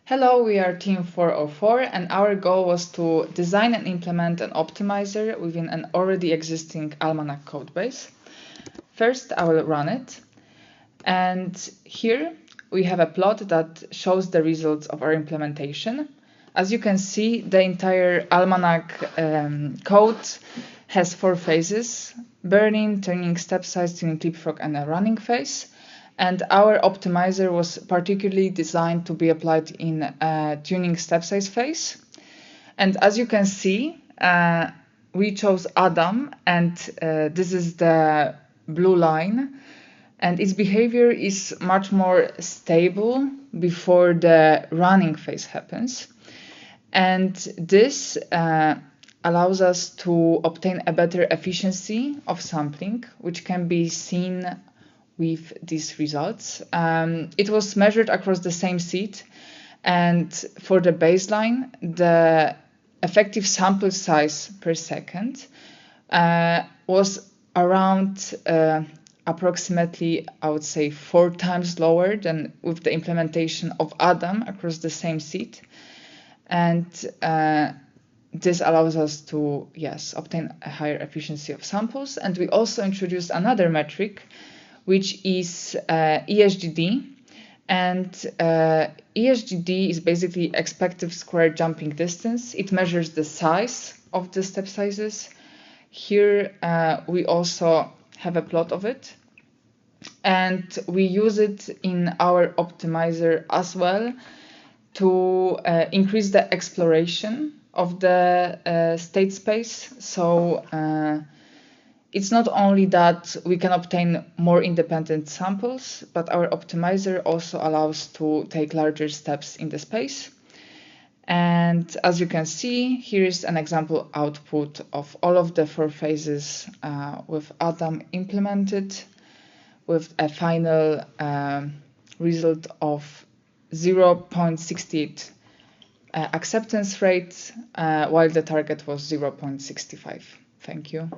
Hello, we are Team 404 and our goal was to design and implement an optimizer within an already existing Almanac codebase. First, I will run it. And here we have a plot that shows the results of our implementation. As you can see, the entire Almanac code has 4 phases: burning, turning step size, tuning leapfrog, and a running phase. And our optimizer was particularly designed to be applied in a tuning step size phase. And as you can see, we chose Adam, and this is the blue line. And its behavior is much more stable before the running phase happens. And this allows us to obtain a better efficiency of sampling, which can be seen with these results. It was measured across the same seed, and for the baseline, the effective sample size per second was around approximately, I would say, 4 times lower than with the implementation of Adam across the same seed. And this allows us to, obtain a higher efficiency of samples. And we also introduced another metric, which is ESGD. And ESGD is basically expected square jumping distance. It measures the size of the step sizes. Here we also have a plot of it. And we use it in our optimizer as well to increase the exploration of the state space. So it's not only that we can obtain more independent samples, but our optimizer also allows to take larger steps in the space. And as you can see, here is an example output of all of the 4 phases with Adam implemented, with a final result of 0.68 acceptance rate, while the target was 0.65. Thank you.